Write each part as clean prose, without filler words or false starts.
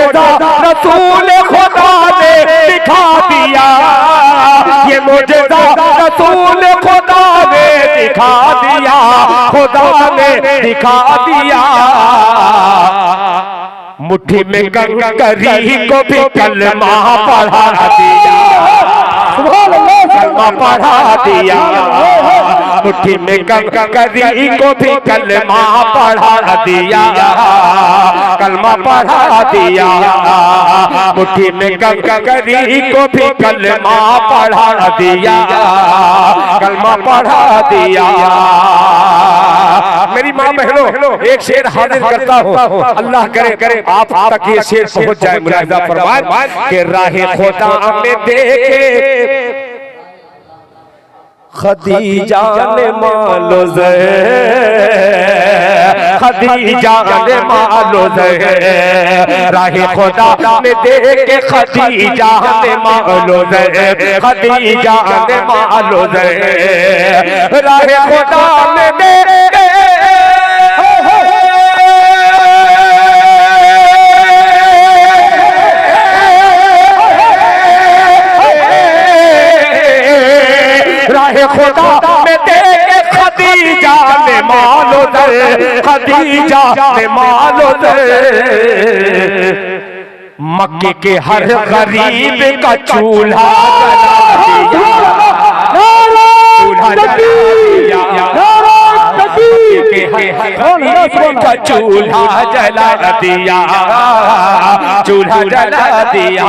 मोजेज़ा रसूल खुदा ने दिखा दिया, ये मोजेज़ा रसूल खुदा ने दिखा दिया, खुदा ने दिखा दिया। मुट्ठी में कंकरी को भी कलमा पढ़ा दिया, कलमा पढ़ा दिया। मुट्ठी में कंकरी को भी कलमा पढ़ा दिया, कलमा पढ़ा दिया। मुट्ठी में कंकरी को भी कलमा पढ़ा दिया, कलमा पढ़ा दिया। मेरी माँ बहनों, एक शेर हाजिर करता हूँ, अल्लाह करे आप तक ये शेर पहुंच जाए। मुलाहिजा फरमाएं कि राहे खुदा में देखे खदीजा ने मालो ज़े, खदीजा ने मालो ज़े, राहे खुदा में देखे खदीजा ने मालो ज़े, खदीजा ने मालो ज़े, राहे खुदा में देखे खुदा में देखे खदीजा ने मालो दे, खदीजा ने मालो दे। मक्के के हर गरीब का चूल्हा जला दिया, का चूल्हा जला दिया, चूल्हा जला दिया।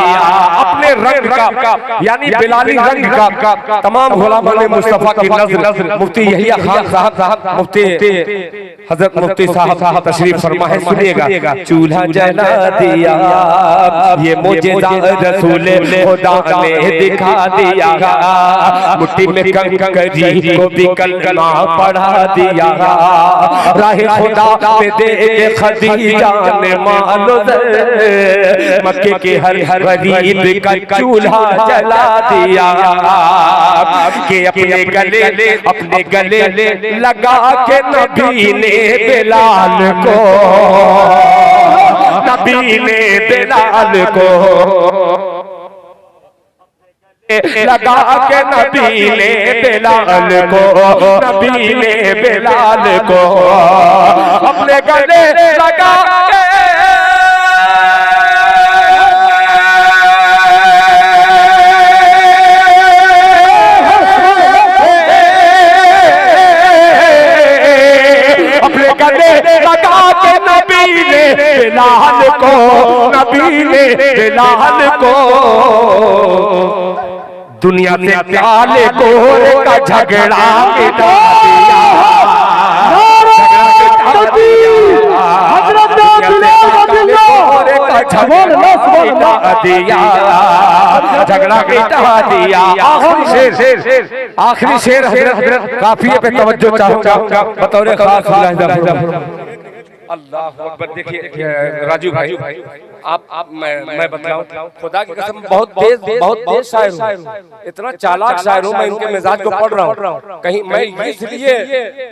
अपने रंग का यानी बिलाली रंग का तमाम गुलामा ने मुस्तफा की नज़र मुफ्ती यहिया खान साहब, मुफ्ती हजरत मुफ्ती साहब तशरीफ फरमा है, सुनिएगा। चूल्हा जला दिया, ये मोजेज़ा रसूल खुदा ने दिखा दिया, मुट्ठी में कंकरी को भी कलमा पढ़ा दिया, राहे खुदा में देखे खदीजा ने मालो ज़े, मक्के के हर गरीब का चूल्हा जला दिया, कि अपने गले लगा के नबी ने बिलाल को, नबी ने बिलाल को लगा के नबी ने बिलाल को, नबी ने बिलाल को अपने गले लगा के लगा के नबी ने बिलाल को, नबी ने बिलाल को दुनिया से काले गोरे का झगड़ा मिटा दिया, झगड़ा मिटा दिया। आखिरी शेर हजरत काफिये पे तवज्जो चाहूंगा बतौर खास। अल्लाह अकबर। देखिए राजू भाई, आप मैं बतलाऊं, खुदा की कसम बहुत तेज शायर हूं, इतना चालाक शायर हूं, मैं इनके मिजाज को पढ़ रहा हूं। कहीं मैं इसलिए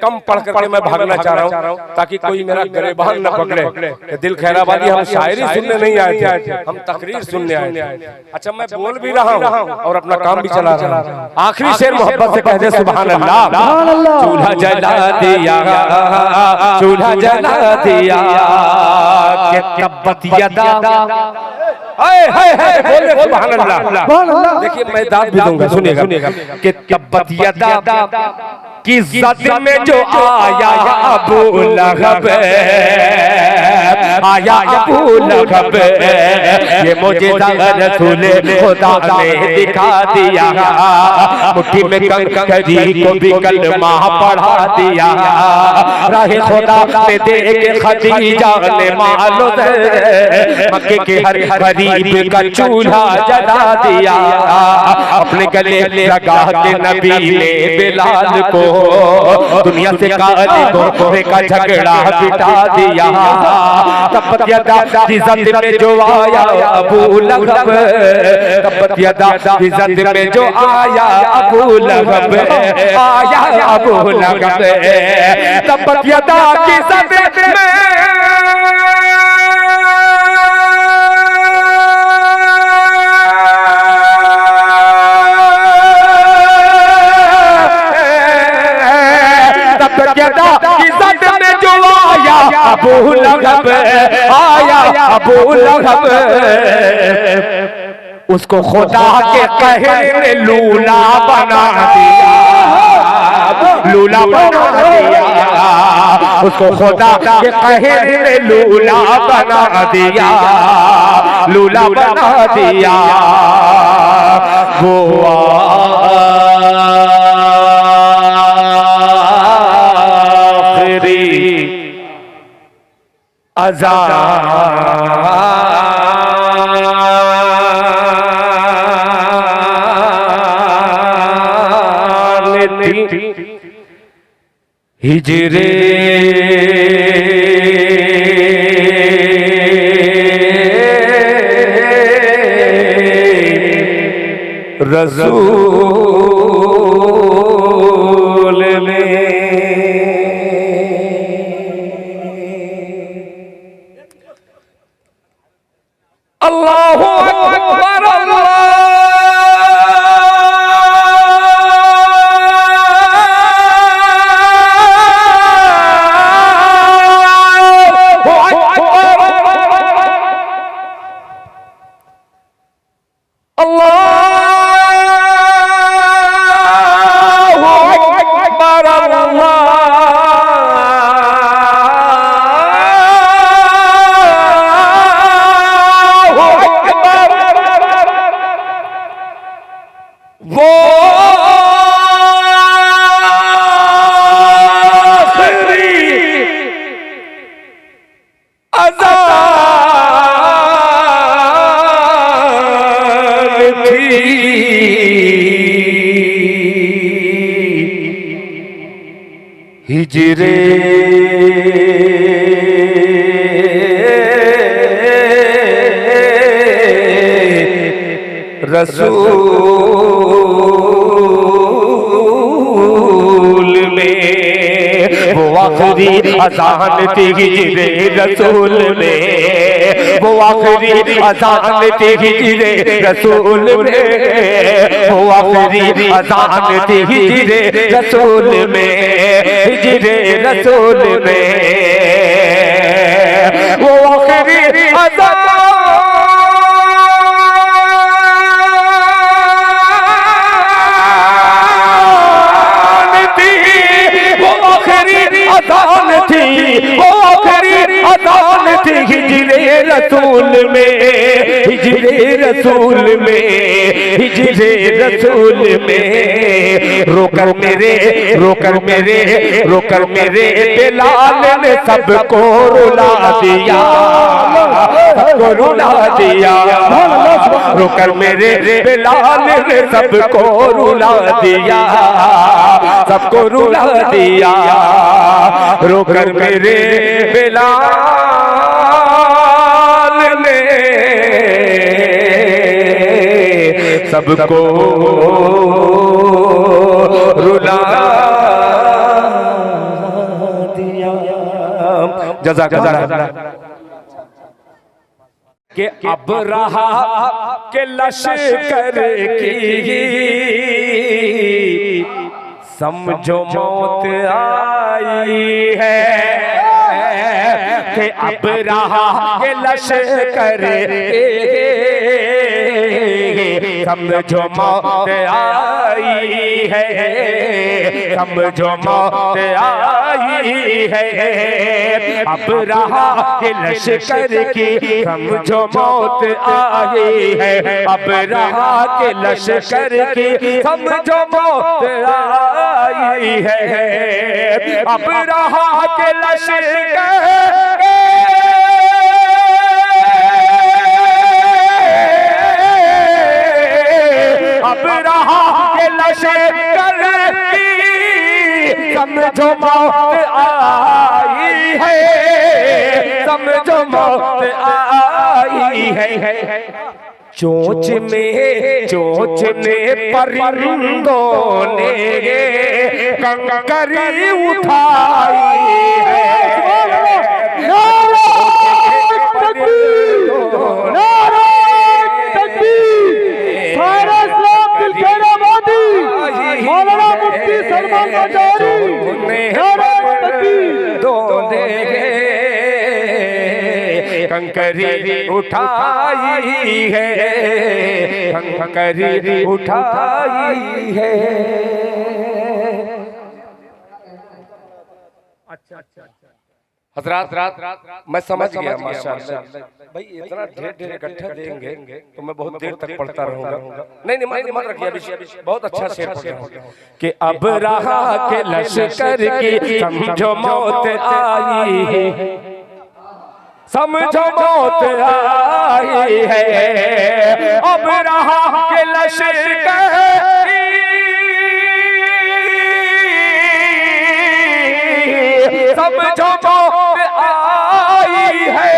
कम पढ़ करके मैं भागना चाह रहा हूं ताकि कोई मेरा गिरबान न पकड़े। दिल खैराबादी हम शायरी सुनने नहीं आए थे, हम तकरीर सुनने आए थे। अच्छा, मैं बोल भी रहा हूं और अपना काम भी चला रहा हूं। आखिरी शेर मोहब्बत से कह दे सुभान अल्लाह। चूल्हा जला दिया, चूल्हा जला दिया, के तब्बत यदा, बोले सुभान अल्लाह। देखिए मैं दाद भी दूंगा, सुनिएगा। कि तब्बत यदा की ज़द में जो आया अबू लहब, आया अबू लहब, ये मोजेज़ा रसूल खुदा ने दिखा दिया, मुट्ठी में कंकरी को भी कलमा पढ़ा दिया, राहे खुदा में देखे खदीजा ने मालो ज़े, मक्के के हर गरीब का चूल्हा जला दिया, अपने गले लगा के नबी ने बिलाल को दुनिया से काले गोरे का झगड़ा बिठा दिया। तब्बत यदा की ज़द में जो आया अबू लहब, तब्बत यदा की ज़द में जो आया अबू लहब, आया अबू लहब, तब्बत यदा की ज़द में अबू लहब, आया अबू लहब, उसको खुदा के कहने ने लूला बना दिया, लूला बना दिया, उसको खुदा के कहने ने लूला बना दिया, लूला बना दिया। वो आखिरी अज़ान हिजरे रसूल में। अल्लाहु अकबर, हिजरे रसूल में, वो आखिरी अज़ान थी हिजरे रसूल में, वो आखिरी अज़ान थी हिजरे रसूल में, वो आखिरी अज़ान थी हिजरे रसूल में, हिजरे रसूल में, वो आखिरी अज़ान थी, वो आखिरी अज़ान थी, वो आखिरी अज़ान थी हिजरे रसूल में, हिजरे रसूल में, हिजरे रसूल में। रोकर मेरे, रोकर मेरे, रोकर मेरे बिलाल ने सबको रुला दिया, सबको रुला दिया, रोकर मेरे बिलाल ने सबको रुला दिया, सबको रुला दिया, रोकर मेरे बिलाल ने सबको रुला दिया। जज़ाकल्लाह। कि अब रहा के लश्कर की समझो मौत आई है, कि अब रहा के लश्कर समझो मौत आई है, समझो मौत आई है, अब रहा के लश्कर की समझो मौत आई है, अब रहा के लश्कर की समझो मौत आई है, अब रहा के लश्कर अब रहा के लश्कर की समझो मौत आई है, समझो मौत आई है। चोंच में परिंदों ने कंकरी उठाई है, कंकरी उठाई है, कंकरी उठाई है। अच्छा अच्छा हजरात मैं समझ गया माशाअल्लाह। भाई इतना ढेर इकट्ठा देंगे तो मैं बहुत देर तक पढ़ता रहूंगा। नहीं मत रखिए, अभी बहुत अच्छा शेर पढ़ रहा हूं कि अब रहा के लश्कर की समझो मौत आई है, समझो मौत आई है। अब रहा के लश्कर समझो मौत आई है,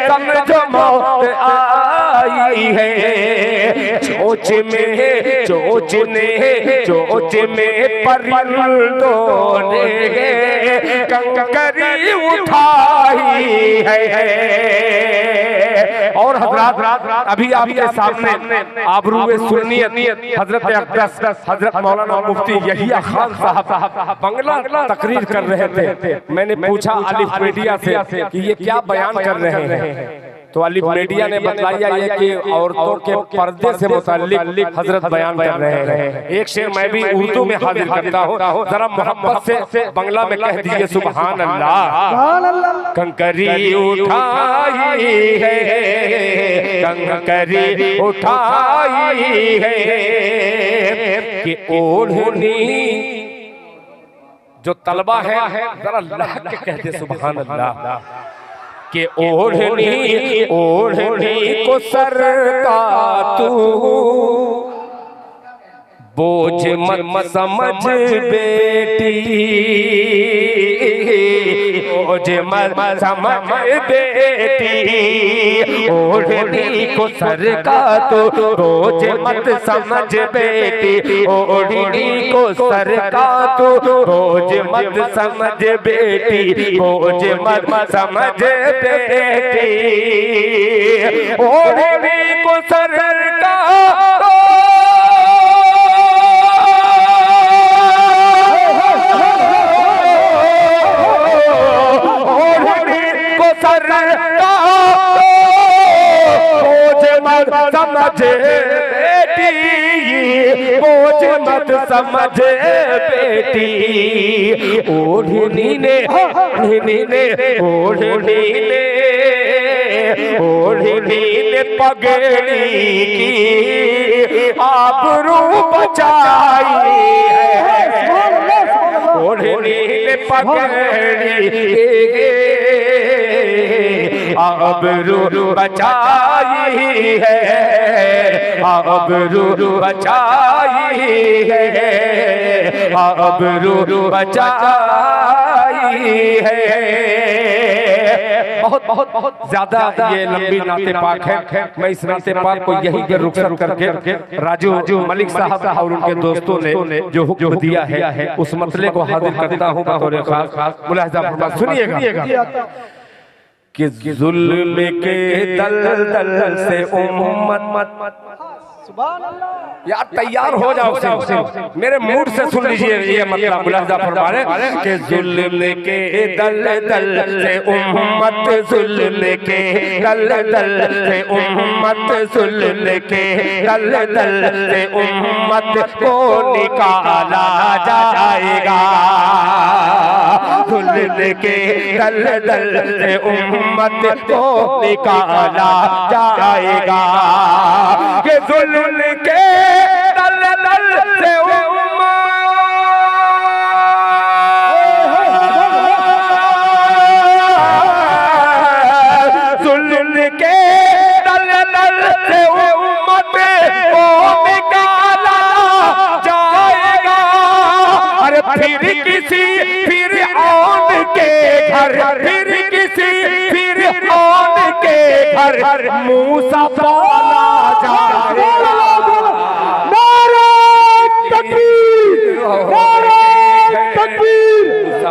समझो मौत आई है। चोच में परिंदों ने कंकरी उठाई है। और हजरत अभी आपके सामने आबरूए सुन्नियत हजरत अक़दस हजरत मौलाना मुफ्ती यहिया खान साहब बंगला तकरीर कर रहे थे। मैंने पूछा अलिफ मीडिया से कि ये क्या बयान कर रहे हैं, तो अलिफ मीडिया ने बताया ये कि औरतों के पर्दे से मुताल्लिक हजरत बयान कर रहे हैं। एक शेर मैं भी उर्दू में हाजिर करता हूँ, जरा मोहब्बत से बंगला में कह दीजिए सुभान अल्लाह। कंकरी उठाई है, कंकरी उठाई है कि ओढ़नी जो तलबा है जरा लह के कहते सुभान अल्लाह के ओढ़नी को सर का तू बोझ मत समझ बेटी, बोझ मत समझ बेटी। ओढ़नी को सर का तू बोझ मत समझ बेटी, ओढ़नी को सर का तू बोझ मत समझ बेटी, बोझ मत समझ बेटी। ओढ़नी को सर का समझ बेटी, बोझ मत समझ बेटी। ओढ़नी ने पगड़ी की आबरू बचाई है, ओढ़नी ने पगड़ी आबरू बचाई है, आबरू बचाई है, आबरू बचाई है। बहुत ज्यादा ये लंबी नाते पाक है। मैं इस नाते पाक को यही के रुखसत करके राजू मलिक साहब और उनके दोस्तों ने जो हुक्म दिया है उस मसले को हाजिर करता हूँ बतौर खास। मुलाहिजा सुनिएगा कि जुल्म के दलदल से उम्मत यार तैयार हो जाओ, मेरे मूड से सुन लीजिए ये मतलब मुलाहिजा फरमा रहे कि जुल्म के दलदल से उम्मत, जुल्म के दलदल से उम्मत, जुल्म के दलदल से उम्मत को निकाला जाएगा, जुल्म के दलदल से उम्मत को निकाला जाएगा। कि जुल्म के दलदल से जुल्म के दलदल से उम्मत को निकाला जाएगा। अरे फिर किसी फिर औन के घर, फिर किसी फिर औन के घर मूसा पाला जाएगा।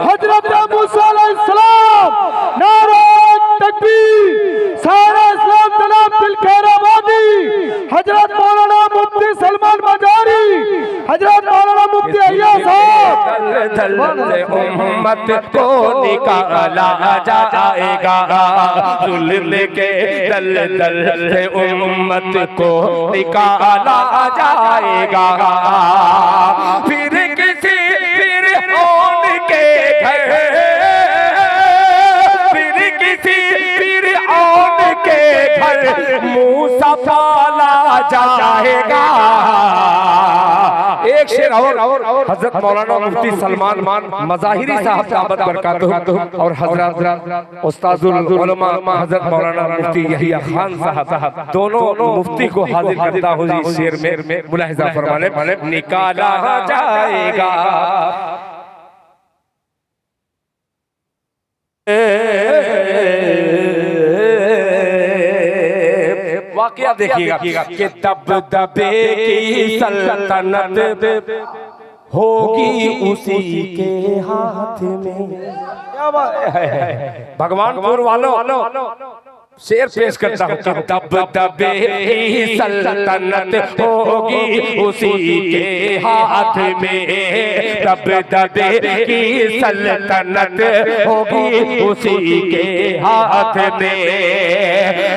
हजरत मूसा अलैहिस्सलाम, नारे तकबीर, सारा इस्लाम जनाब दिल खैराबादी, हजरत मौलाना मुफ्ती सलमान मजारी, हजरत मौलाना मुफ्ती अय्या साहब, दल से उम्मत को निकाला जाएगा, जुल्म के दल दल से उम्मत को निकाला जाएगा। फिर किसी फिरऔन के घर, फिर किसी फिरऔन के घर मूसा पाला जाएगा। एक शेर और हजरत मौलाना मुफ्ती सलमान मज़ाहिरी साहब दामत बरकातहू और हजरत उस्ताजुल उलमा हजरत मौलाना मुफ्ती यहिया खान साहब दोनों मुफ्ती को हाजिर करता हूँ इस शेर में मुलाहिजा फरमाने। निकाला जाएगा वाकया देखिएगा कि दबदबे की सल्तनत होगी उसी के हाथ में। क्या बात है भगवानपुर वालों, शेर पेश करता हूँ कि दबदबे की सल्तनत होगी उसी के हाथ में, दबदबे की सल्तनत होगी उसी के हाथ में।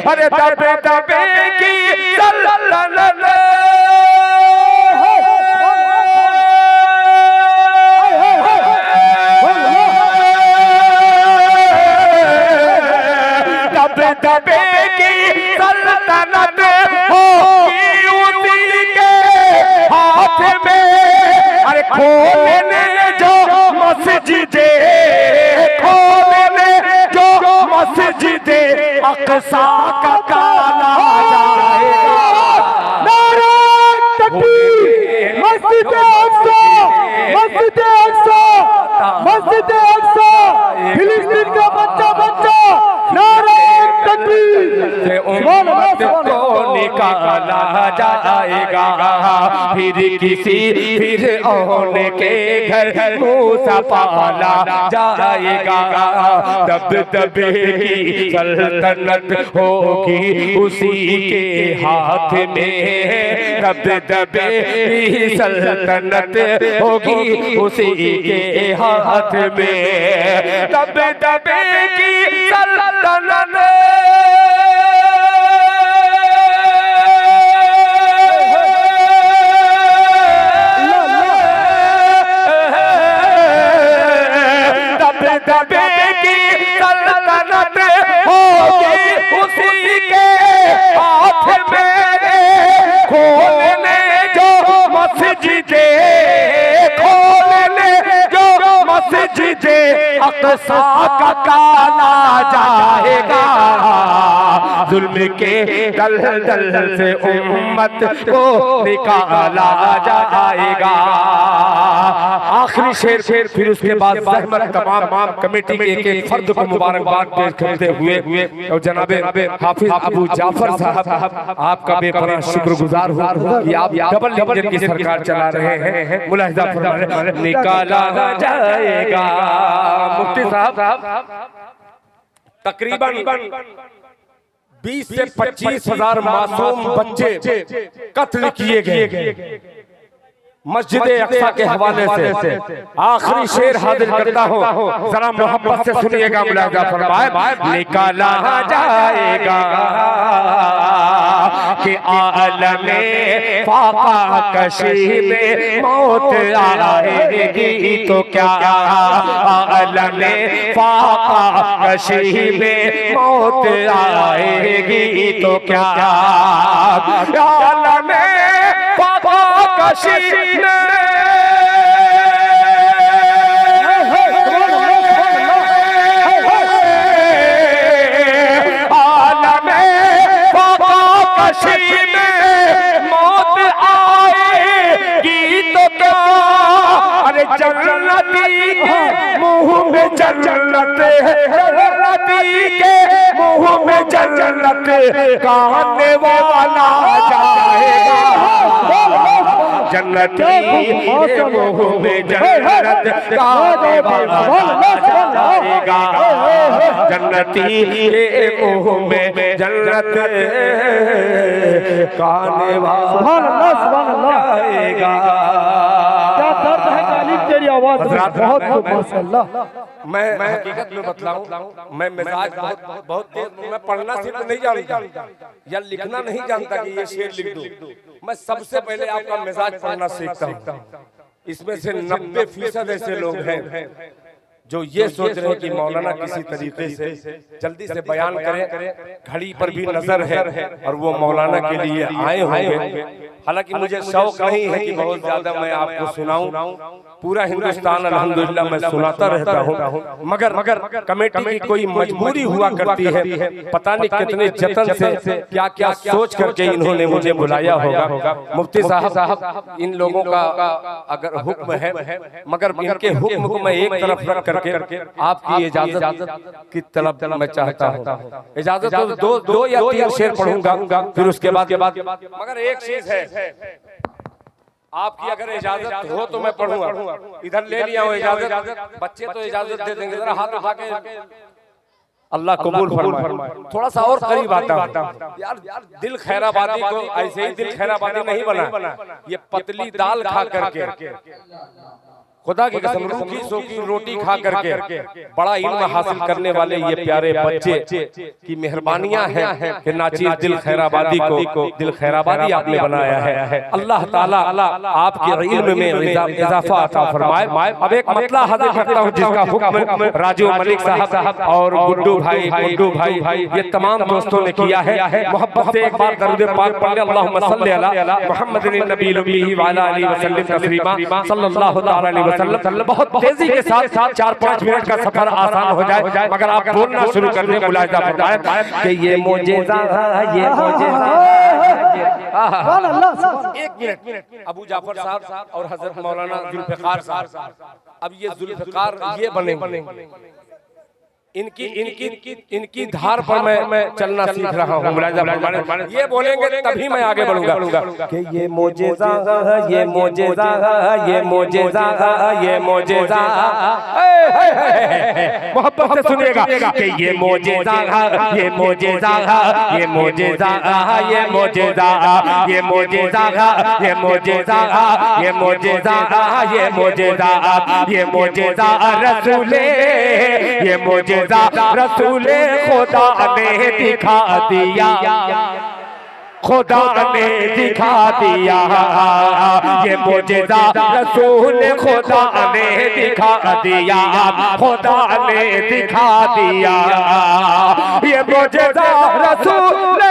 अरे दबदबे की सल्तनत दबदबे की सल्तनत होगी उसी के हाथ में। अरे खोलने जो मस्जिदे, खोलने जो मस्जिदे अक़सा का ताला जाएगा। नारे तकबीर, मस्जिदे अक़सा, मस्जिदे अक़सा, मस्जिदे अक़सा, फिलिस्तीन का बच्चा नारे से उम्मत को निकाला जाएगा। फिर किसी फिरऔन के घर मूसा पाला जाएगा, दबदबे की सल्तनत होगी उसी के हाथ में, दबदबे की सल्तनत होगी उसी के हाथ में, दबदबे की सल्तनत दबदबे की सल्तनत होगी उसी के हाथ में। खोलने जो मस्जिदे, खोलने जो मस्जिदे अक़सा का ताला जाएगा, जुल्म के दल दल से उम्मत को निकाला जाएगा। आखिरी शेर फिर उसके बाद ज़हमत तमाम कमेटी के एक फर्द को मुबारकबाद पेश करते हुए और जनाबे हाफिज अबू जाफर साहब आपका बेपनाह शुक्रगुजार हूँ कि आप डबल इंजन की सरकार चला रहे हैं। मुलाहिजा फरमाएं, निकाला जाएगा। मुफ्ती साहब तकरीबन 20 से 25 हजार मासूम बच्चे कत्ल किए गए मस्जिद अक़सा के हवाले से। आखिरी शेर हाजिर करता हूँ, जरा मोहब्बत से सुनिएगा। मुलाहिजा फरमाएं, निकाला जाएगा कि आलमे फाका कशी में मौत आएगी तो क्या, आलमे फाका कशी में मौत आएगी तो क्या, आलमे फाका कशी मौत आएगी तो क्या, अरे जन्नती के मुंह में जन्नत है, जन्नती के मुंह में जन्नत खाने वाला जाएगा, जन्नती के मुंह में जन्नत खाने वाला जाएगा, जन्नती के मुंह में जन्नत खाने वाला जाएगा। क्या दर्द है तालीम तेरी आवाज बहुत बहुत माशाल्लाह। मैं हकीकत में बतलाऊं, मैं मिजाज बहुत तेज, मैं पढ़ना सिर्फ नहीं जानता या लिखना नहीं जानता कि ये शेर लिख दूं। मैं सबसे पहले आपका मिजाज पढ़ना सीखता हूं। इसमें से 90% ऐसे लोग हैं जो ये सोच रहे हैं कि मौलाना किसी तरीके से जल्दी से बयान करें, घड़ी पर भी नजर है और वो मौलाना के लिए आए होंगे। हालांकि मुझे शौक नहीं है कि बहुत ज्यादा मैं आपको सुनाऊं, पूरा हिंदुस्तान अल्हम्दुलिल्लाह मैं सुनाता रहता हूं, मगर कमेटी की कोई मजबूरी हुआ करती है। पता नहीं कितने जतन से क्या क्या सोच करके इन्होंने मुझे बुलाया होगा। मुफ्ती साहब, इन लोगों का अगर हुक्म है, मगर इनके हुक्म को मैं एक तरफ रख करके आपकी इजाजत की तलब मैं चाहता हूँ। इजाजत तो दो या तीन शेर पढ़ूंगा, फिर उसके बाद मगर एक चीज है, आपकी अगर इजाजत हो तो मैं पढ़ूंगा। इधर ले लिया हूँ इजाजत, बच्चे तो इजाजत दे देंगे। जरा हाथ उठा के अल्लाह कबूल फरमाए। थोड़ा सा और करीब आता हूँ यार। दिल खैराबादी को ऐसे ही दिल खैराबादी नहीं बना, ये पतली दाल खा करके, खुदा की कसम रूखी सूखी रोटी खा करके बड़ा इल्म हासिल करने वाले ये प्यारे बच्चे की मेहरबानियां हैं कि नाचीर दिल खैराबादी को दिल खैराबादी आपने बनाया है। अल्लाह ताला आपके इल्म में इजाफा अता फरमाए। अब एक मतला हाजिर करता हूं जिसका हुक्म राजू मलिक साहब और गुड्डू भाई ये तमाम दोस्तों ने किया है। मोहब्बत से एक बार दरूद पाक पढ़ ले, अल्लाहुम्मा सल्ली अला मुहम्मदिन नबील उम्मी व अला आलिहि वसल्लम तस्लीमा सल्लल्लाहु तआला अलैहि वसल्लम। बहुत तेजी के साथ 4-5 मिनट का सफर आसान हो जाए, मगर आप बोलना शुरू कर दें। मुलाहिजा फरमाएं कि ये मोजेज़ा, ये मोजेज़ा। एक मिनट, अबू जाफर साहब और हजरत मौलाना जुल्फिकार साहब, अब ये जुल्फिकार ये बने, इनकी धार पर मैं चलना सीख रहा हूँ। ये बोलेंगे तभी मैं आगे बढ़ूंगा कि ये मोजेज़ा, ये मोजेज़ा, ये मोजेज़ा, ये मोजेज़ा। मोहब्बत से सुनिएगा कि ये मोजेज़ा, ये मोजेज़ा, ये मोजेज़ा, ये मोजेज़ा, ये मोजेज़ा, ये मोजेज़ा, ये मोजेज़ा, ये मोजेज़ा, ये मोजेज़ा रसूले, ये मोजेज़ा रसूले खुदा ने दिखा दिया, खुदा ने दिखा दिया। ये मोजेज़ा रसूल खुदा ने दिखा दिया, खुदा ने दिखा दिया। ये मोजेज़ा रसूल